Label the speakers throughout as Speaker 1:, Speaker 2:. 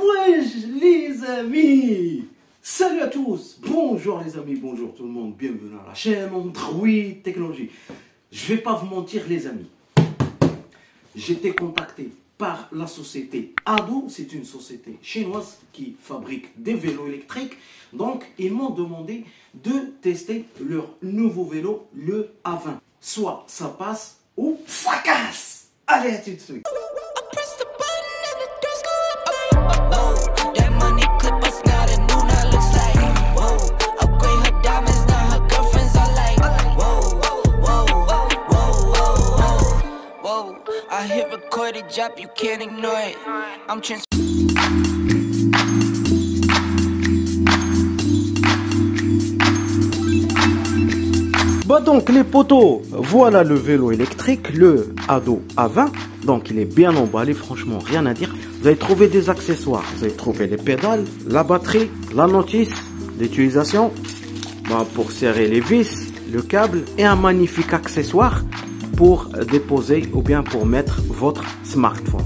Speaker 1: Wesh les amis, salut à tous, bonjour les amis, bonjour tout le monde, bienvenue à la chaîne Android Technologie. Je vais pas vous mentir les amis, j'ai été contacté par la société Ado, c'est une société chinoise qui fabrique des vélos électriques. Donc ils m'ont demandé de tester leur nouveau vélo, le A20. Soit ça passe ou ça casse. Allez, à tout de suite.
Speaker 2: I hit record a job, you can't ignore it. I'm trans.
Speaker 1: Bah donc les potos, voilà le vélo électrique, le Ado A20. Donc il est bien emballé, franchement rien à dire. Vous allez trouver des accessoires, vous allez trouver les pédales, la batterie, la notice d'utilisation, bah, pour serrer les vis, le câble et un magnifique accessoire pour déposer ou bien pour mettre votre smartphone.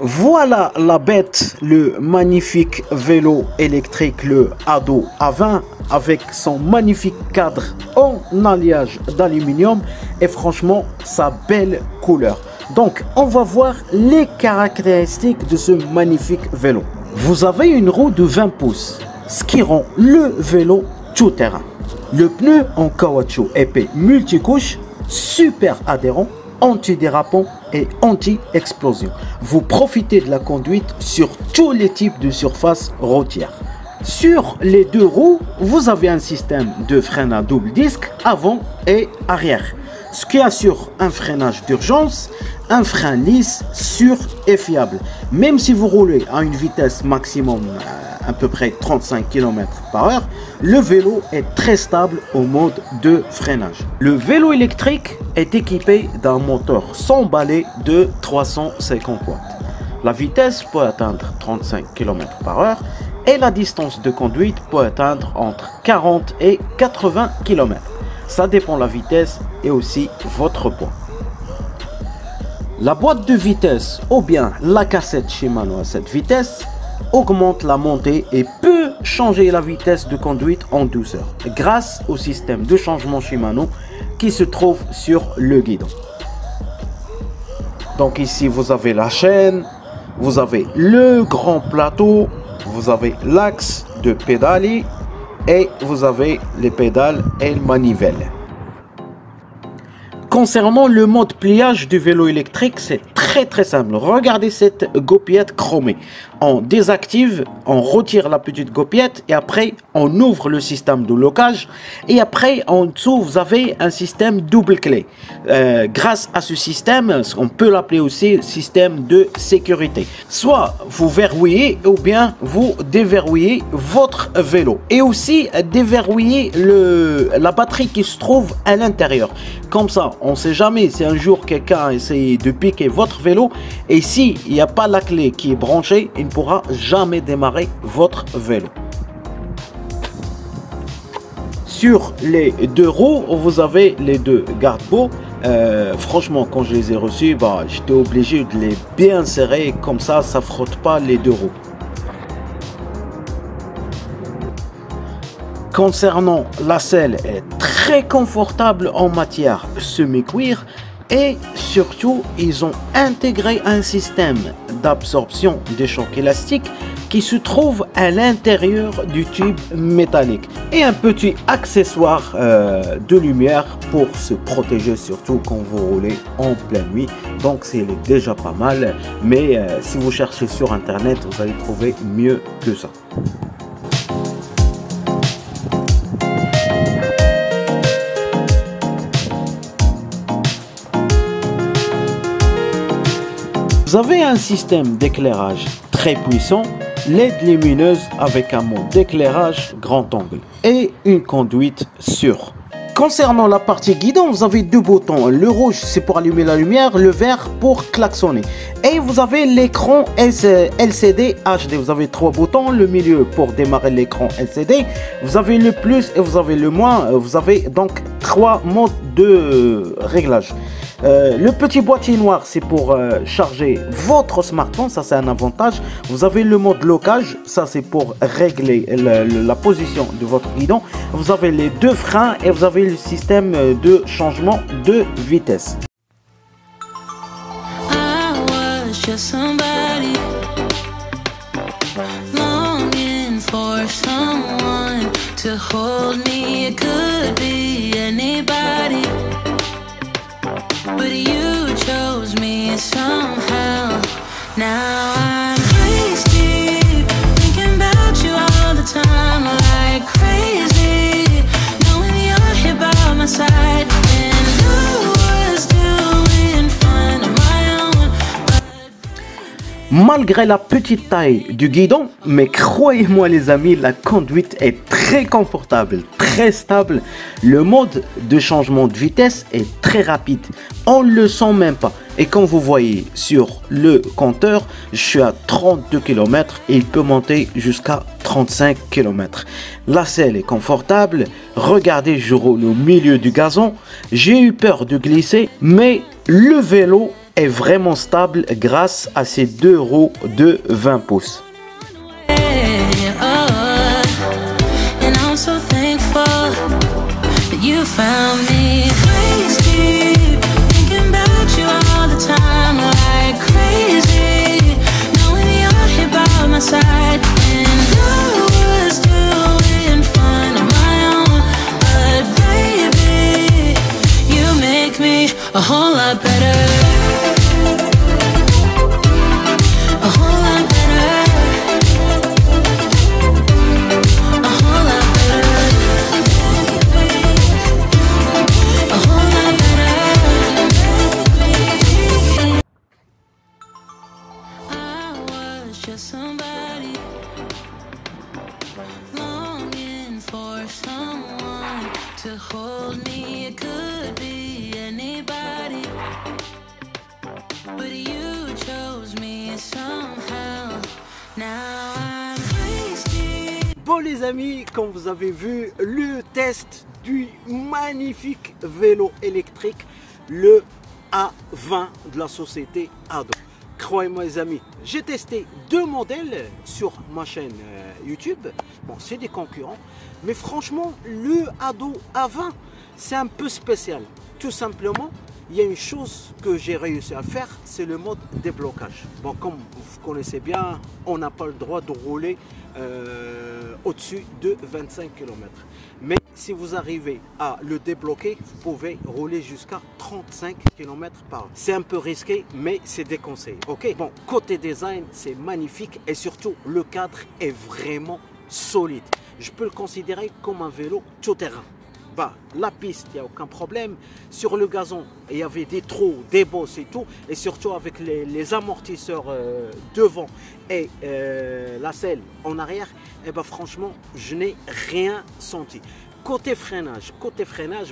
Speaker 1: Voilà la bête, le magnifique vélo électrique, le Ado A20 avec son magnifique cadre en alliage d'aluminium et franchement sa belle couleur. Donc on va voir les caractéristiques de ce magnifique vélo. Vous avez une roue de 20 pouces, ce qui rend le vélo tout terrain. Le pneu en caoutchouc épais multicouche, super adhérent, antidérapant et anti-explosion. Vous profitez de la conduite sur tous les types de surfaces routières. Sur les deux roues, vous avez un système de frein à double disque avant et arrière, ce qui assure un freinage d'urgence, un frein lisse, sûr et fiable. Même si vous roulez à une vitesse maximum à peu près 35 km/h, le vélo est très stable au mode de freinage. Le vélo électrique est équipé d'un moteur sans balai de 350 watts. La vitesse peut atteindre 35 km/h et la distance de conduite peut atteindre entre 40 et 80 km. Ça dépend de la vitesse et aussi votre poids. La boîte de vitesse ou bien la cassette Shimano à cette vitesse augmente la montée et peut changer la vitesse de conduite en douceur grâce au système de changement Shimano qui se trouve sur le guidon. Donc ici vous avez la chaîne, vous avez le grand plateau, vous avez l'axe de pédalier et vous avez les pédales et le manivelle. Concernant le mode pliage du vélo électrique, c'est très simple. Regardez cette goupillette chromée. On désactive, on retire la petite goupillette et après on ouvre le système de locage et après en dessous vous avez un système double clé. Grâce à ce système, on peut l'appeler aussi système de sécurité. Soit vous verrouillez ou bien vous déverrouillez votre vélo et aussi déverrouiller la batterie qui se trouve à l'intérieur. Comme ça, on ne sait jamais si un jour quelqu'un essaie de piquer votre vélo et s'il n'y a pas la clé qui est branchée, il ne pourra jamais démarrer votre vélo. Sur les deux roues, vous avez les deux garde-boue. Franchement, quand je les ai reçus, j'étais obligé de les bien serrer, comme ça, ça frotte pas les deux roues. Concernant la selle, elle est très confortable en matière semi-cuir et surtout ils ont intégré un système d'absorption des chocs élastiques qui se trouve à l'intérieur du tube métallique et un petit accessoire de lumière pour se protéger, surtout quand vous roulez en pleine nuit. Donc c'est déjà pas mal, mais si vous cherchez sur internet vous allez trouver mieux que ça. Vous avez un système d'éclairage très puissant, LED lumineuse avec un mode d'éclairage grand angle et une conduite sûre. Concernant la partie guidon, vous avez deux boutons. Le rouge, c'est pour allumer la lumière, le vert pour klaxonner. Et vous avez l'écran LCD HD. Vous avez trois boutons. Le milieu pour démarrer l'écran LCD. Vous avez le plus et vous avez le moins. Vous avez donc trois modes de réglage. Le petit boîtier noir, c'est pour charger votre smartphone, ça c'est un avantage. Vous avez le mode locage, ça c'est pour régler la position de votre guidon. Vous avez les deux freins et vous avez le système de changement de vitesse.
Speaker 3: But you chose me somehow. Now I'm crazy, thinking about you all the time, like crazy, knowing you're here by my side. And I was doing fine on my own.
Speaker 1: Malgré la petite taille du guidon, mais croyez-moi les amis, la conduite est très confortable, très stable. Le mode de changement de vitesse est très rapide. On ne le sent même pas. Et comme vous voyez sur le compteur, je suis à 32 km et il peut monter jusqu'à 35 km. La selle est confortable. Regardez, je roule au milieu du gazon. J'ai eu peur de glisser, mais le vélo est vraiment stable grâce à ces deux roues de 20 pouces.
Speaker 3: You found me crazy, thinking about you all the time, like crazy, knowing you're here by my side. And I was doing fine on my own, but baby, you make me a whole lot better. Somebody longing for someone to hold me. It could be anybody, but you chose me somehow. Now I'm crazy.
Speaker 1: Bon les amis, comme vous avez vu le test du magnifique vélo électrique, le A20 de la société Ado. Croyez-moi les amis, j'ai testé deux modèles sur ma chaîne YouTube. Bon, c'est des concurrents, mais franchement, le Ado A20, c'est un peu spécial. Tout simplement, il y a une chose que j'ai réussi à faire, c'est le mode déblocage. Bon, comme vous connaissez bien, on n'a pas le droit de rouler au-dessus de 25 km. Mais si vous arrivez à le débloquer, vous pouvez rouler jusqu'à 35 km par heure. C'est un peu risqué, mais c'est déconseillé. Ok, bon, côté design, c'est magnifique et surtout, le cadre est vraiment solide. Je peux le considérer comme un vélo tout-terrain. Bah, la piste, il n'y a aucun problème. Sur le gazon, il y avait des trous, des bosses et tout. Et surtout avec les amortisseurs devant et la selle en arrière, et bah, franchement, je n'ai rien senti. Côté freinage,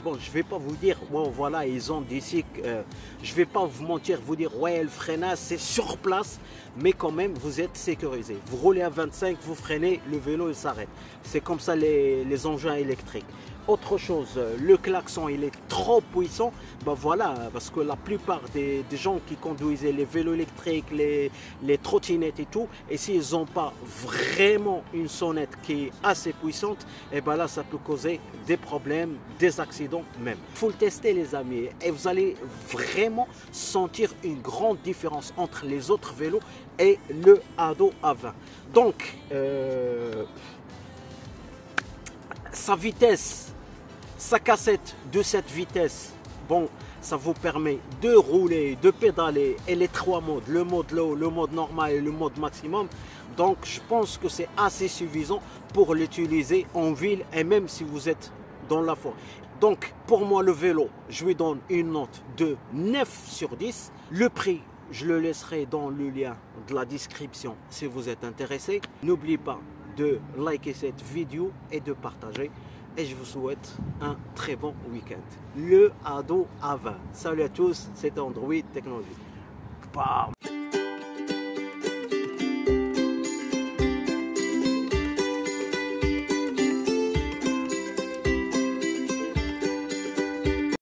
Speaker 1: bon, je vais pas vous dire, bon voilà, ils ont des cycles, je vais pas vous mentir, vous dire, ouais, le freinage c'est sur place, mais quand même, vous êtes sécurisé. Vous roulez à 25, vous freinez, le vélo il s'arrête. C'est comme ça les engins électriques. Autre chose, le klaxon il est trop puissant, ben voilà, parce que la plupart des gens qui conduisaient les vélos électriques, les trottinettes et tout, et s'ils n'ont pas vraiment une sonnette qui est assez puissante, et ben là ça peut causer des problèmes, des accidents même. Il faut le tester les amis, et vous allez vraiment sentir une grande différence entre les autres vélos et le Ado A20. Donc, sa vitesse, sa cassette de cette vitesse, bon, ça vous permet de rouler, de pédaler, et les trois modes, le mode low, le mode normal et le mode maximum. Donc je pense que c'est assez suffisant pour l'utiliser en ville et même si vous êtes dans la forêt. Donc pour moi le vélo, je lui donne une note de 9 sur 10. Le prix, je le laisserai dans le lien de la description si vous êtes intéressé. N'oubliez pas de liker cette vidéo et de partager. et je vous souhaite un très bon week-end. Le Ado A20. Salut à tous, c'était Android Technologies. Bam.